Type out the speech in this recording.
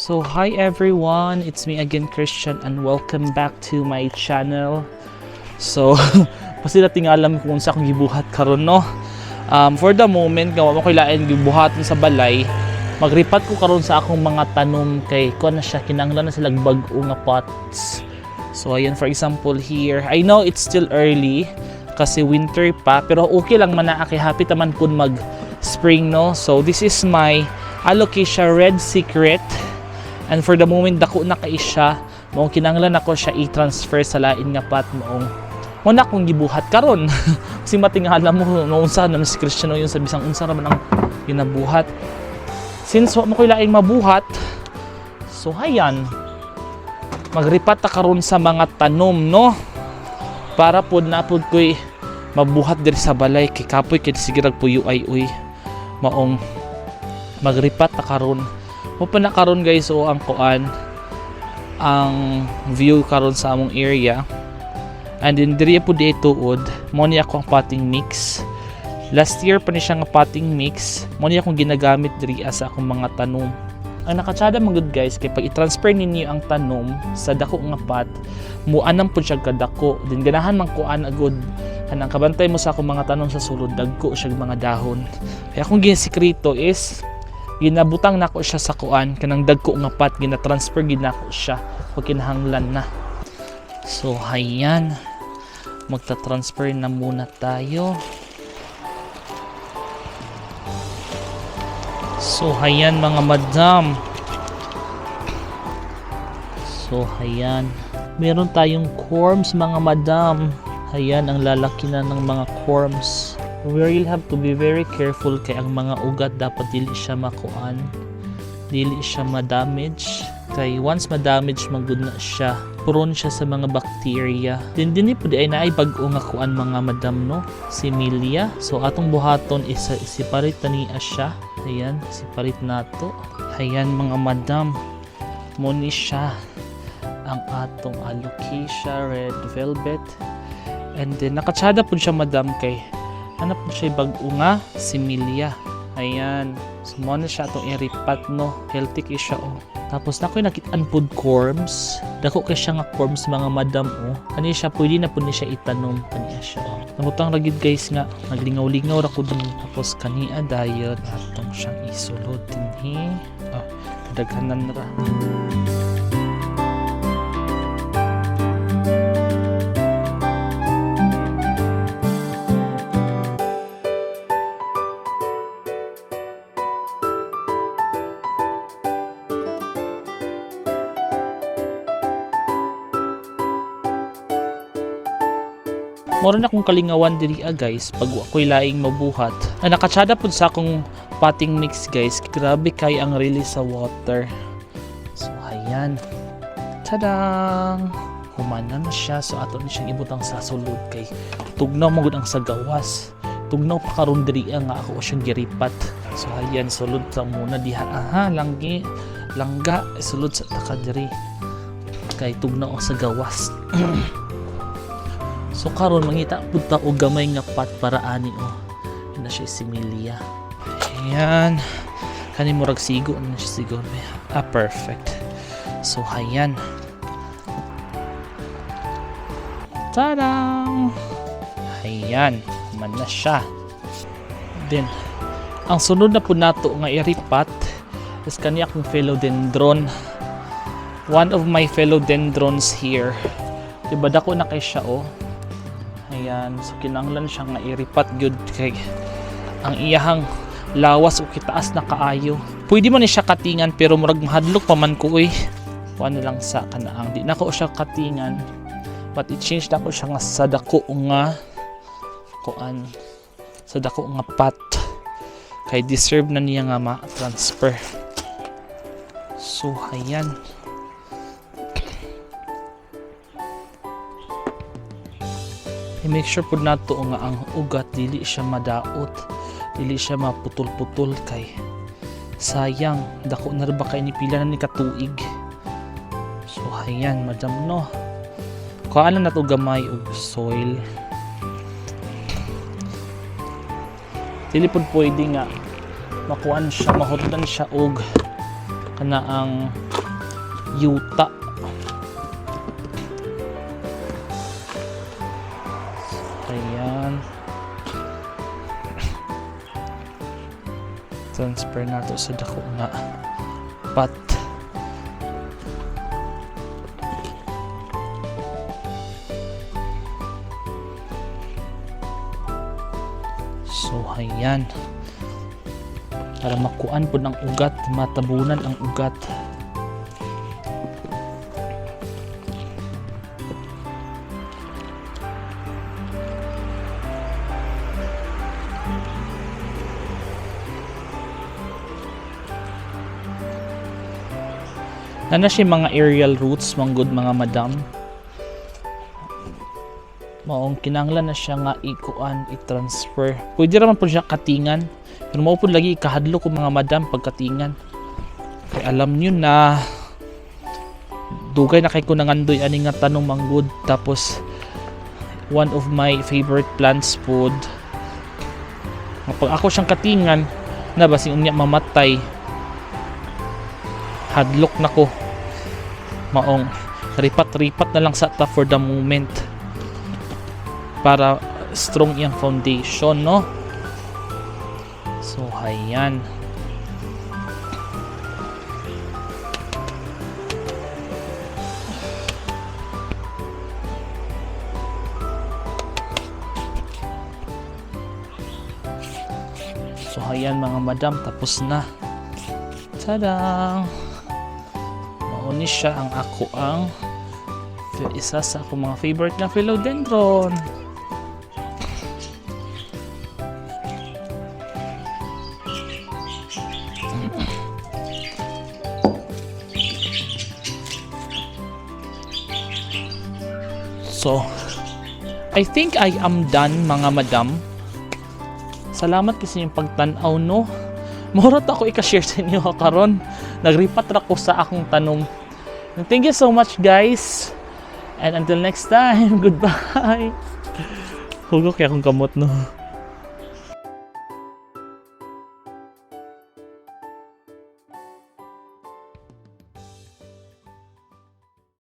So hi everyone, it's me again Christian and welcome back to my channel. So pasila tingalam kung sa akong gibuhat karon no. For the moment gawa mo kailain gibuhaton sa balay. Magripat ko karon sa akong mga tanom kay kuan na siya kinahanglan na sila bag-o nga pots. So ayan, for example here, I know it's still early kasi winter pa pero okay lang man na kay happy taman kun mag spring no. So this is my alocasia red secret. And for the moment dako na kay siya, mo kinahanglan ako siya i-transfer sa lain nga pot mo na akong gibuhat karon. Kasi matingala mo no unsa na si Cristiano yun sa bisang unsa ra man ang ginabuhat. Since wa mo koy laing mabuhat, so hayan magripat ta karon sa mga tanom no. Para pod na pod koy mabuhat diri sa balay kay kapoy kay sige rag puyo ay uy. Maong magripat ta karon. Mo pa na karon guys o ang kuan ang view karon sa among area. And then diri po dito tuod mo ni ako ang potting mix. Last year pa ni siya nga potting mix. Mo ni akong ginagamit diri sa akong mga tanom. Ang nakatsada man gud guys kay pag i-transfer ninyo ang tanom sa dako nga pot, muanam pud siya kadako. Then ganahan man kuan agud kanang kabantay mo sa akong mga tanom sa sulod dagko siya mga dahon. Kaya akong ginasikreto is ginabutang nako siya sa kuan kanang dagko nga pot gina-transfer ginako siya pag kinahanglan na. So hayan, magta-transfer na muna tayo. So hayan mga madam. So hayan, meron tayong corms mga madam. Hayan ang lalaki na ng mga corms. We will have to be very careful kay ang mga ugat dapat dili siya makuan, dili siya ma-damage. Kay once ma-damage magud na siya, prone siya sa mga bacteria. Din po di ay naay bag-o nga kuan mga madam no, similia. So atong buhaton is separate niya siya. Ayan, separate nato. Ayan mga madam, mo ni siya ang atong alocasia red velvet. And then nakatsada po siya madam kay hanap po siya bag-o nga similia. Ayan, so mo na siya itong iripat no, healthy kay siya oh. Tapos na ko'y nakitaan pod corms. Dako kay siya nga corms mga madam oh. Kani siya pwede na po ni siya itanom kaniya siya oh. Namutang ragid guys nga naglingaw-lingaw ra ko dun. Tapos kaniya dayon atong siyang isulod dinhi. Oh, kadaghanan ra. Moro na akong kalingawan diri guys pag ako'y laing mabuhat. Ang nakatsada po sa akong potting mix guys, grabe kay ang release sa water. So ayan, tadang humana na siya. So ato ni siyang ibutang sa sulod kay tugnaw mo gud ang sa gawas. Tugnaw pa karon diri nga ako siyang giripat. So ayan, sulod sa muna diha. Aha, langga sulod sa taka diri kay tugnaw sa gawas. So karon mangita pud ta og gamay nga pot para ani oh. Na siya similia. Ayan. Kani murag sigo na siya sigo. Perfect. So hayan. Tadang. Hayan, man na siya. Then ang sunod na pud nato nga iripat is kani akong philodendron. One of my philodendrons here. Diba dako na kay siya oh. Ayan, so kinanglan siya nga iripat gyud kay ang iyahang lawas o kitaas na kaayo. Pwede man ni siya katingan pero murag mahadlok pa man ko uy. Kuan lang sa kanaang di na ko siya katingan. But i-change na ko siya nga sa dako nga kuan, sa dako nga pot. Kay deserve na niya nga ma-transfer. So ayan. I-make sure po nato nga ang ugat dili siya madaot, dili siya maputol-putol kay sayang dako na ba kay ni pila na ni katuig. So ayan madam no, kuhaan na to gamay og soil. Dili pud pwede nga makuan siya, mahutdan siya og kana ang yuta. Ayan. Transfer na to sa dako nga pot. So ayan, para makuan po ng ugat, matabunan ang ugat. Na siya mga aerial roots, manggod mga madam. Maong kinanglan na siya nga ikuan, i-transfer. Pwede raman po siya katingan. Pero mao po lagi ikahadlo ko mga madam pagkatingan. Kaya alam nyo na dugay na kay ko nangandoy ani nga tanong manggod. Tapos one of my favorite plants food. Pag ako siyang katingan na basing unya mamatay, hadlok na ko. Maong ripat-ripat na lang sa ta for the moment para strong yung foundation, no? So ayan, mga madam, tapos na. Tadang! Mauni siya ang ako ang isa sa ako mga favorite na philodendron. So, I think I am done mga madam. Salamat kasi yung pagtanaw, no? Murot ako i-share sa inyo karon. Nagripat ra ko sa akong tanom. Thank you so much guys. And until next time, goodbye. Hugok kaya akong kamot, no?